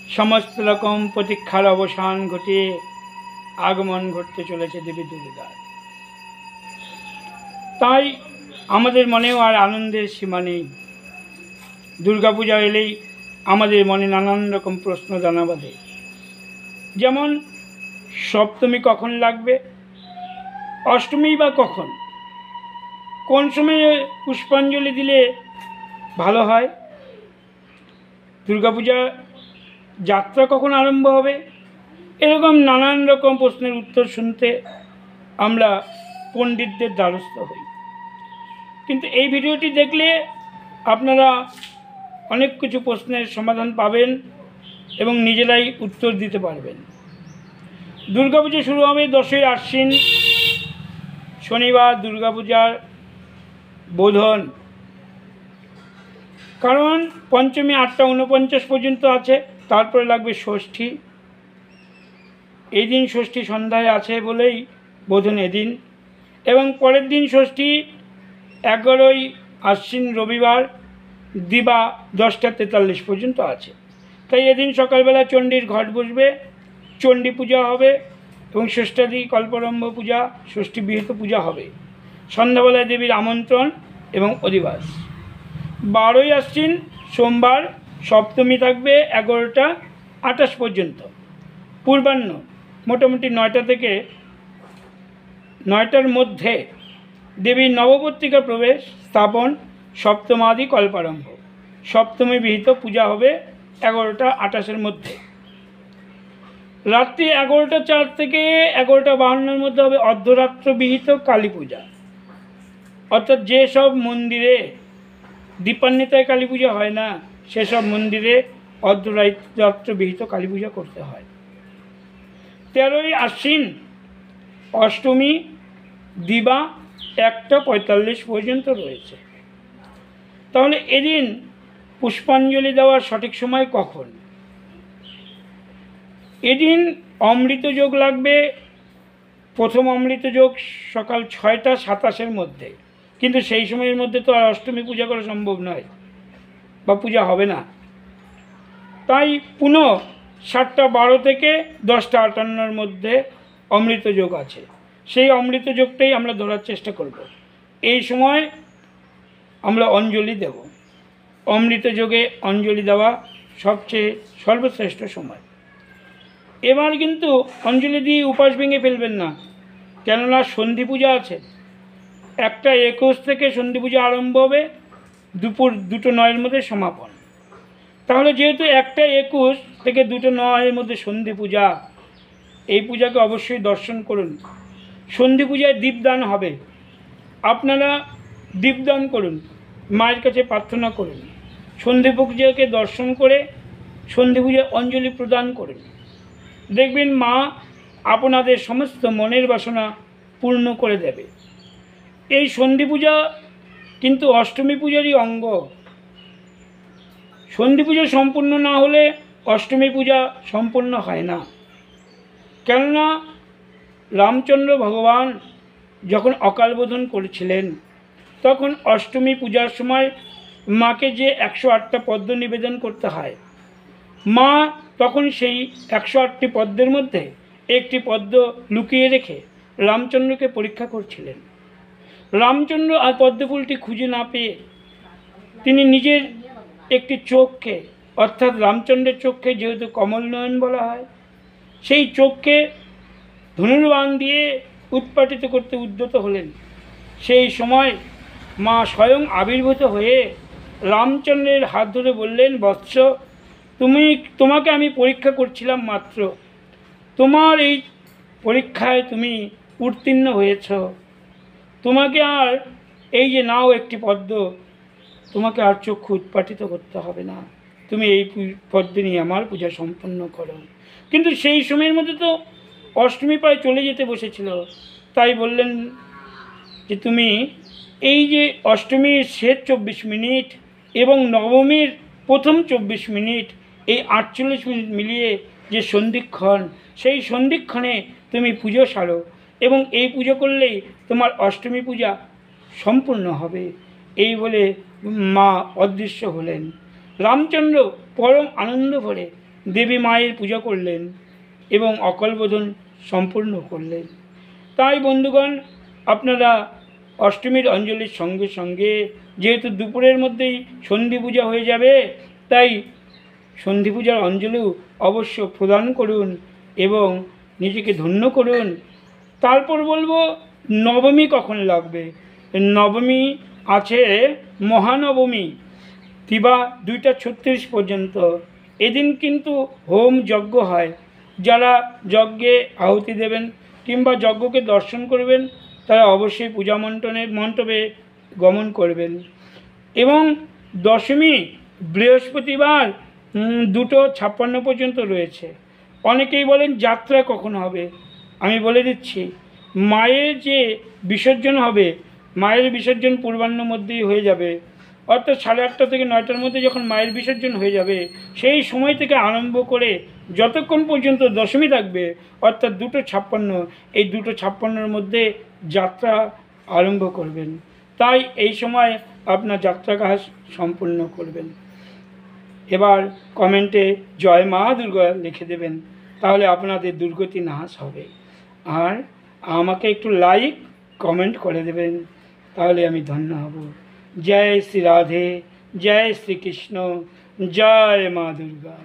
সমস্ত রকম প্রতীক্ষার অবসান ঘটিয়ে আগমন ঘটতে চলেছে দেবী দুর্গার। তাই আমাদের মনেও আর আনন্দের সীমা নেই। দুর্গাপূজা এলেই আমাদের মনে নানান রকম প্রশ্ন দানা বাঁধে। যেমন সপ্তমী কখন লাগবে, অষ্টমী বা কখন, কোন সময়ে পুষ্পাঞ্জলি দিলে ভালো হয়, দুর্গাপূজা যাত্রা কখন আরম্ভ হবে, এরকম নানান রকম প্রশ্নের উত্তর শুনতে আমরা পণ্ডিতদের দ্বারস্থ হই। কিন্তু এই ভিডিওটি দেখলে আপনারা অনেক কিছু প্রশ্নের সমাধান পাবেন এবং নিজেরাই উত্তর দিতে পারবেন। দুর্গাপূজা শুরু হবে 10ই আশ্বিন, শনিবার দুর্গাপূজার বোধন। কারণ পঞ্চমী 8টা 49 পর্যন্ত আছে, তারপরে লাগবে ষষ্ঠী। এই দিন ষষ্ঠী সন্ধ্যায় আছে বলেই বোধন এদিন, এবং পরের দিন ষষ্ঠী 11ই আশ্বিন রবিবার দিবা 10টা 43 পর্যন্ত আছে। তাই এদিন সকালবেলা চণ্ডীর ঘট বসবে, চণ্ডী পূজা হবে এবং ষষ্ঠাদি কল্পরম্ভ পূজা, ষষ্ঠী বিহিত পূজা হবে। সন্ধ্যাবেলায় দেবীর আমন্ত্রণ এবং অধিবাস। 12ই আশ্বিন সোমবার সপ্তমী থাকবে 11টা 28 পর্যন্ত। পূর্বাহ্ন মোটামুটি 9টা থেকে 9টার মধ্যে দেবীর নবপত্রিকা প্রবেশ, স্থাপন, সপ্তমাদি কল্পারম্ভ। সপ্তমী বিহিত পূজা হবে 11টা 28-এর মধ্যে। রাত্রি 11টা 4 থেকে 11টা 52-এর মধ্যে হবে অর্ধরাত্র বিহিত কালী পূজা। অর্থাৎ যেসব মন্দিরে দীপান্বিতায় কালী পূজা হয় না, সেসব মন্দিরে অর্ধরাত্র বিহিত কালী পূজা করতে হয়। 13ই আশ্বিন অষ্টমী দিবা 1টা 45 পর্যন্ত রয়েছে। তাহলে এদিন পুষ্পাঞ্জলি দেওয়ার সঠিক সময় কখন? এদিন অমৃত যোগ লাগবে। প্রথম অমৃত যোগ সকাল 6টা 27-এর মধ্যে, কিন্তু সেই সময়ের মধ্যে তো আর অষ্টমী পূজা করা সম্ভব নয় বা পূজা হবে না। তাই পুনঃ 7টা 12 থেকে 10টা 58-এর মধ্যে অমৃত যোগ আছে। সেই অমৃত যোগটাই আমরা ধরার চেষ্টা করব। এই সময় আমরা অঞ্জলি দেব। অমৃত যোগে অঞ্জলি দেওয়া সবচেয়ে সর্বশ্রেষ্ঠ সময়। এবার কিন্তু অঞ্জলি দিয়ে উপাস ভেঙে ফেলবেন না, কেননা সন্ধি পূজা আছে। 1টা 21 থেকে সন্ধি পূজা আরম্ভ হবে, দুপুর 2টো 9-এর মধ্যে সমাপন। তাহলে যেহেতু 1টা 21 থেকে 2টো 9-এর মধ্যে সন্ধি পূজা, এই পূজাকে অবশ্যই দর্শন করুন। সন্ধি পূজায় দীপদান হবে, আপনারা দীপদান করুন, মায়ের কাছে প্রার্থনা করুন, সন্ধি পূজাকে দর্শন করে সন্ধি পূজায় অঞ্জলি প্রদান করুন। দেখবেন মা আপনাদের সমস্ত মনের বাসনা পূর্ণ করে দেবে। এই সন্ধি পূজা কিন্তু অষ্টমী পূজারই অঙ্গ। সন্ধি পূজা সম্পূর্ণ না হলে অষ্টমী পূজা সম্পূর্ণ হয় না। কেননা রামচন্দ্র ভগবান যখন অকাল বোধন করেছিলেন, তখন অষ্টমী পূজার সময় মাকে যে 108টা পদ্ম নিবেদন করতে হয়, মা তখন সেই 108টি পদ্মের মধ্যে একটি পদ্ম লুকিয়ে রেখে রামচন্দ্রকে পরীক্ষা করছিলেন। রামচন্দ্র আর পদ্মফুলটি খুঁজে না পেয়ে তিনি নিজের একটি চোখকে, অর্থাৎ রামচন্দ্রের চোখকে যেহেতু কমল নয়ন বলা হয়, সেই চোখকে ধনুর্বাণ দিয়ে উৎপাটিত করতে উদ্যত হলেন। সেই সময় মা স্বয়ং আবির্ভূত হয়ে রামচন্দ্রের হাত ধরে বললেন, বৎস, তোমাকে আমি পরীক্ষা করছিলাম মাত্র, তোমার এই পরীক্ষায় তুমি উত্তীর্ণ হয়েছ, তোমাকে আর এই যে নাও একটি পদ্ম, তোমাকে আর চক্ষু উৎপাটিত করতে হবে না, তুমি এই পদ্ম নিয়ে আমার পূজা সম্পন্ন করো। কিন্তু সেই সময়ের মধ্যে তো অষ্টমী প্রায় চলে যেতে বসেছিল, তাই বললেন যে তুমি এই যে অষ্টমীর শেষ 24 মিনিট এবং নবমীর প্রথম 24 মিনিট, এই 48 মিনিট মিলিয়ে যে সন্ধিক্ষণ, সেই সন্ধিক্ষণে তুমি পুজো সারো এবং এই পুজো করলেই তোমার অষ্টমী পূজা সম্পূর্ণ হবে। এই বলে মা অদৃশ্য হলেন। রামচন্দ্র পরম আনন্দ ভরে দেবী মায়ের পূজা করলেন এবং অকলবোধন সম্পূর্ণ করলেন। তাই বন্ধুগণ, আপনারা অষ্টমীর অঞ্জলির সঙ্গে সঙ্গে যেহেতু দুপুরের মধ্যেই সন্ধি পূজা হয়ে যাবে, তাই সন্ধি পূজার অঞ্জলিও অবশ্য প্রদান করুন এবং নিজেকে ধন্য করুন। তারপর বলবো নবমী কখন লাগবে। নবমী আছে মহানবমী দিবা 2:36 পর্যন্ত। এদিন কিন্তু হোম যজ্ঞ হয়। যারা যজ্ঞে আহুতি দেবেন কিংবা যজ্ঞকে দর্শন করবেন তারা অবশ্যই পূজা মণ্ডপে গমন করবেন। এবং দশমী বৃহস্পতিবার 2:56 পর্যন্ত রয়েছে। অনেকেই বলেন যাত্রা কখন হবে। আমি বলে দিচ্ছি, মায়ের যে বিসর্জন হবে, মায়ের বিসর্জন পূর্বাহ্নের মধ্যেই হয়ে যাবে। অর্থাৎ 8:30 থেকে 9টার মধ্যে যখন মায়ের বিসর্জন হয়ে যাবে, সেই সময় থেকে আরম্ভ করে যতক্ষণ পর্যন্ত দশমী থাকবে, অর্থাৎ 2:56, এই 2:56-র মধ্যে যাত্রা আরম্ভ করবেন। তাই এই সময় আপনার যাত্রা কাজ সম্পূর্ণ করবেন। এবার কমেন্টে জয় মা দুর্গা লিখে দেবেন, তাহলে আপনাদের দুর্গতি নাশ হবে। আর আমাকে একটু লাইক কমেন্ট করে দেবেন, তাহলে আমি ধন্য হব। जय श्री राधे, जय श्री कृष्ण, जय माँ दुर्गा।